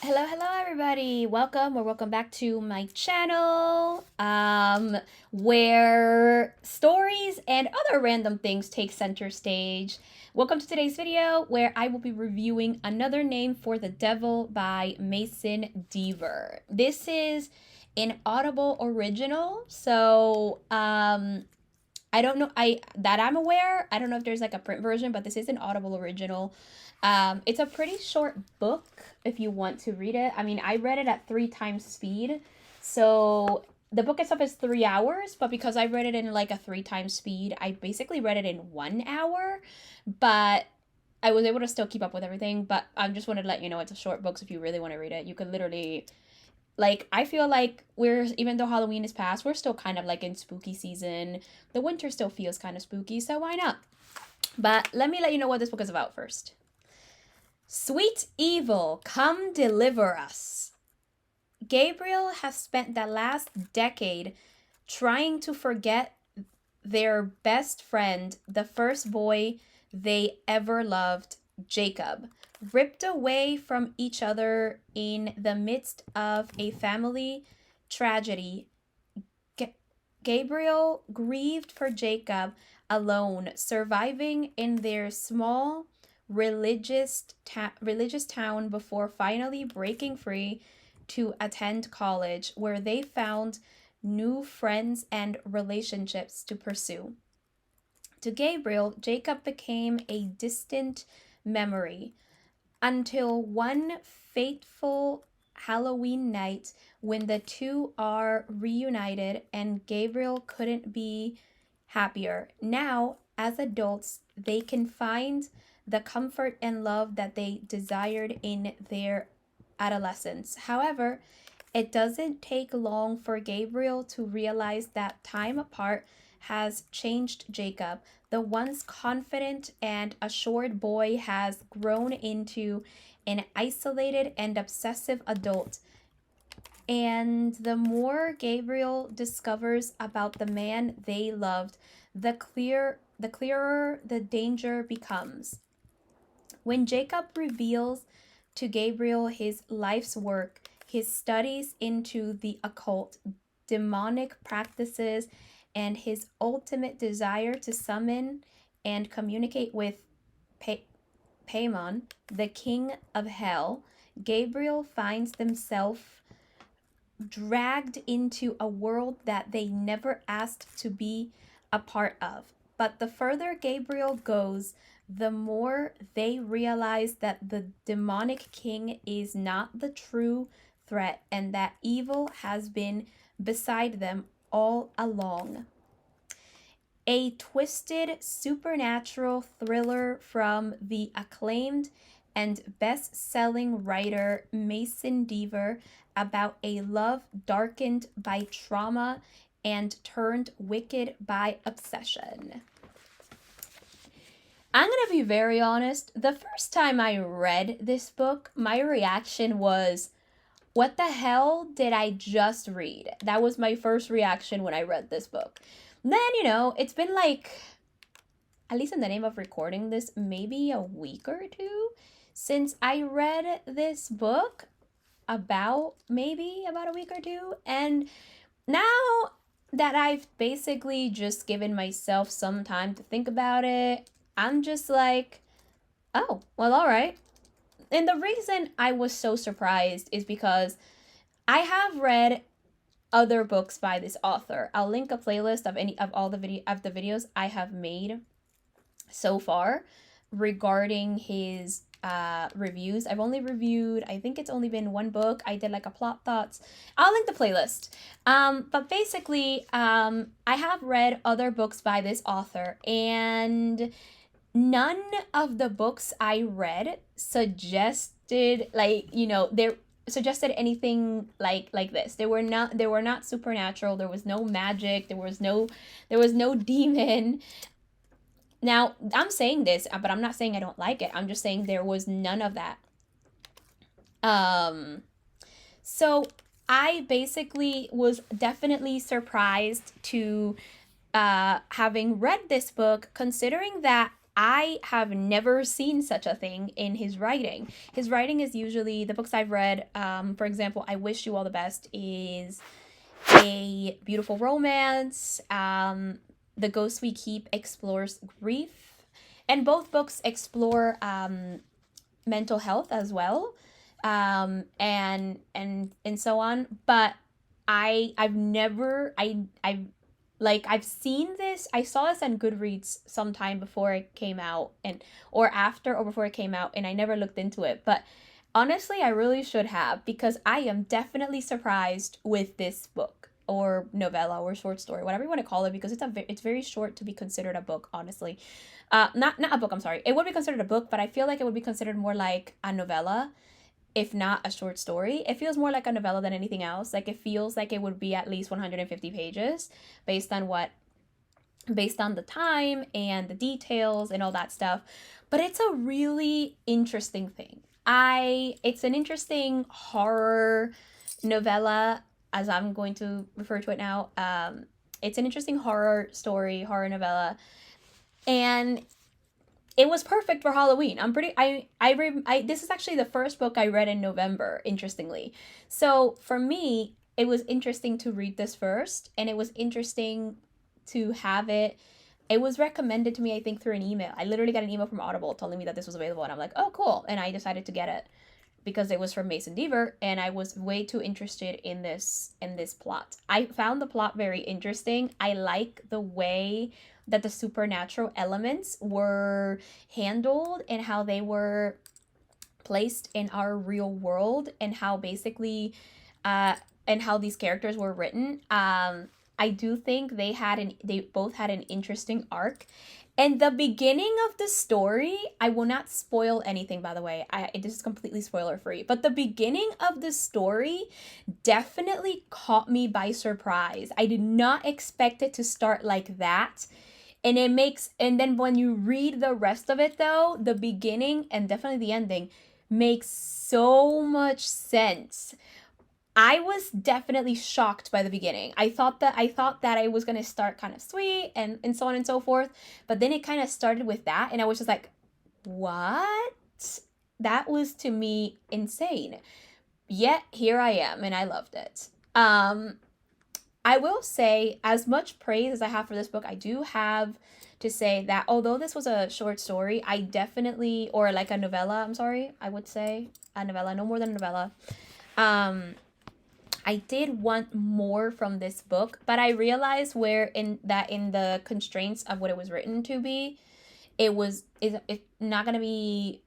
Hello, everybody. Welcome back to my channel, where stories and other random things take center stage. Welcome to today's video, where I will be reviewing Another Name for the Devil by Mason Deaver. This is an Audible original, so I don't know. I'm aware. I don't know if there's like a print version, but this is an Audible original. It's a pretty short book if you want to read it. I mean, I read it at 3 times speed, so the book itself is 3 hours. But because I read it in like a 3 times speed, I basically read it in 1 hour. But I was able to still keep up with everything. But I just wanted to let you know it's a short book, so if you really want to read it, you could literally I feel like we're, even though Halloween is past, we're still kind of like in spooky season. The winter still feels kind of spooky, so why not? But let me let you know what this book is about first. Sweet evil, come deliver us. Gabriel has spent the last decade trying to forget their best friend, the first boy they ever loved, Jacob. Ripped away from each other in the midst of a family tragedy, Gabriel grieved for Jacob alone, surviving in their small religious town before finally breaking free to attend college, where they found new friends and relationships to pursue. To Gabriel, Jacob became a distant memory until one fateful Halloween night when the two are reunited and Gabriel couldn't be happier. Now, as adults, they can find the comfort and love that they desired in their adolescence. However, it doesn't take long for Gabriel to realize that time apart has changed Jacob. The once confident and assured boy has grown into an isolated and obsessive adult. And the more Gabriel discovers about the man they loved, the clearer the danger becomes. When Jacob reveals to Gabriel his life's work, his studies into the occult, demonic practices, and his ultimate desire to summon and communicate with Paimon, the king of hell, Gabriel finds themselves dragged into a world that they never asked to be a part of. But the further Gabriel goes, the more they realize that the demonic king is not the true threat and that evil has been beside them all along. A twisted supernatural thriller from the acclaimed and best-selling writer Mason Deaver about a love darkened by trauma and turned wicked by obsession. I'm going to be very honest. The first time I read this book, my reaction was, what the hell did I just read? That was my first reaction when I read this book. Then, it's been like, at least in the name of recording this, maybe a week or two since I read this book, about a week or two. And now that I've basically just given myself some time to think about it, I'm just like, oh, well, all right. And the reason I was so surprised is because I have read other books by this author. I'll link a playlist of all the videos I have made so far regarding his reviews. I've only reviewed, I think it's only been one book. I did like a plot thoughts. I'll link the playlist. But basically, I have read other books by this author, and none of the books I read suggested they're suggested anything like this. They were not supernatural. There was no magic. There was no demon. Now, I'm saying this, but I'm not saying I don't like it. I'm just saying there was none of that. So I basically was definitely surprised to having read this book, considering that I have never seen such a thing in his writing. His writing is usually, the books I've read, for example, I Wish You All the Best is a beautiful romance. The Ghost We Keep explores grief. And both books explore mental health as well, and so on. But I've never I like I've seen this. I saw this on Goodreads sometime before it came out, and or after or before it came out, and I never looked into it. But honestly, I really should have, because I am definitely surprised with this book or novella or short story, whatever you want to call it, because it's very short to be considered a book, honestly. Not a book, I'm sorry. It would be considered a book, but I feel like it would be considered more like a novella, if not a short story. It feels more like a novella than anything else. Like, it feels like it would be at least 150 pages based on the time and the details and all that stuff. But it's a really interesting thing. It's an interesting horror novella, as I'm going to refer to it now. It's an interesting horror story, horror novella, and it was perfect for Halloween. This is actually the first book I read in November, interestingly. So for me, it was interesting to read this first, and it was interesting to have it. It was recommended to me, I think, through an email. I literally got an email from Audible telling me that this was available, and I'm like, oh, cool. And I decided to get it because it was from Mason Deaver, and I was way too interested in this plot. I found the plot very interesting. I like the way that the supernatural elements were handled and how they were placed in our real world, and how basically and how these characters were written. I do think they both had an interesting arc. And the beginning of the story, I will not spoil anything, by the way. This is completely spoiler free. But the beginning of the story definitely caught me by surprise. I did not expect it to start like that. And then when you read the rest of it, though, the beginning and definitely the ending makes so much sense. I was definitely shocked by the beginning. I thought that it was gonna start kind of sweet and so on and so forth, but then it kind of started with that, and I was just like, what? That was, to me, insane. Yet here I am, and I loved it. I will say, as much praise as I have for this book, I do have to say that although this was a short story, I definitely, or like a novella, I'm sorry, I would say a novella, no more than a novella. I did want more from this book, but I realized in the constraints of what it was written to be, it's not going to be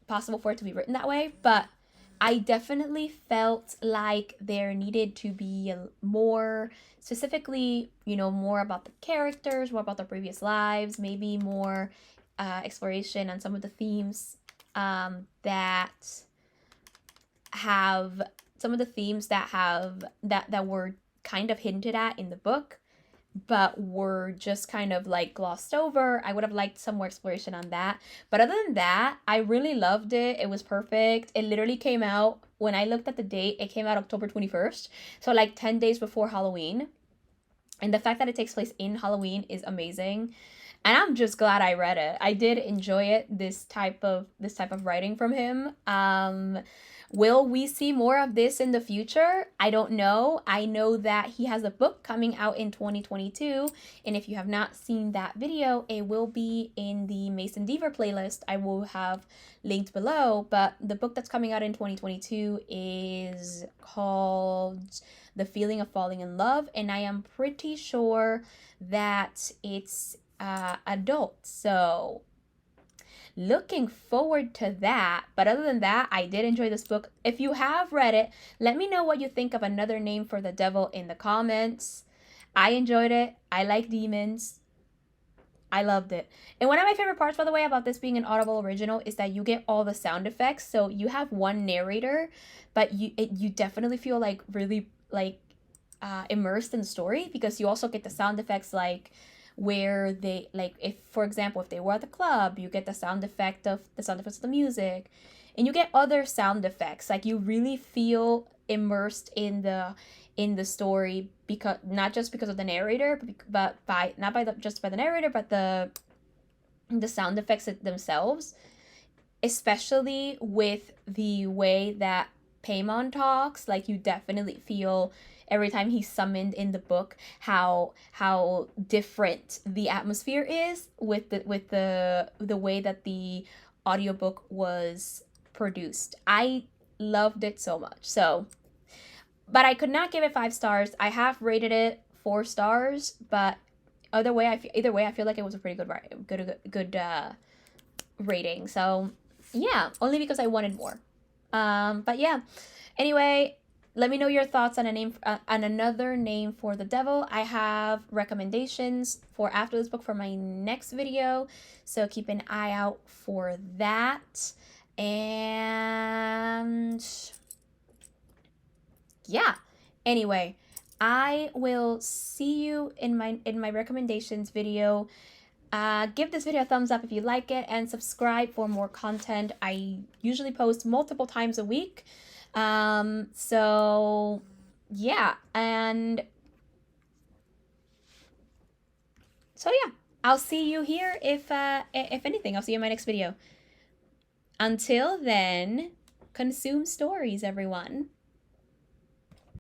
possible for it to be written that way. But I definitely felt like there needed to be more, specifically, more about the characters, more about their previous lives, maybe more exploration on some of the themes that were kind of hinted at in the book, but were just kind of like glossed over. I would have liked some more exploration on that. But other than that, I really loved it. It was perfect. It literally came out, when I looked at the date, it came out October 21st. So like 10 days before Halloween. And the fact that it takes place in Halloween is amazing. And I'm just glad I read it. I did enjoy it, this type of writing from him. Will we see more of this in the future? I don't know. I know that he has a book coming out in 2022. And if you have not seen that video, it will be in the Mason Deaver playlist. I will have linked below. But the book that's coming out in 2022 is called The Feeling of Falling in Love. And I am pretty sure that it's adult. So looking forward to that. But other than that, I did enjoy this book. If you have read it, let me know what you think of Another Name for the Devil in the comments. I enjoyed it. I like demons. I loved it. And one of my favorite parts, by the way, about this being an Audible original is that you get all the sound effects. So you have one narrator, but you definitely feel like really immersed in the story, because you also get the sound effects, like where they, like, if for example, if they were at the club, you get the sound effects of the music, and you get other sound effects. Like, you really feel immersed in the story, because not just because of the narrator, but just by the narrator, but the sound effects themselves, especially with the way that Paimon talks. Like, you definitely feel every time he's summoned in the book how different the atmosphere is with the way that the audiobook was produced. I loved it so much. So, but I could not give it 5 stars. I have rated it 4 stars, but either way I feel like it was a pretty good rating. So yeah, only because I wanted more. But yeah. Anyway, let me know your thoughts on on another name for the devil. I have recommendations for after this book for my next video, so keep an eye out for that. And yeah. Anyway, I will see you in my recommendations video. Give this video a thumbs up if you like it, and subscribe for more content. I usually post multiple times a week. So yeah, and so yeah, I'll see you here if anything, I'll see you in my next video. Until then, consume stories, everyone.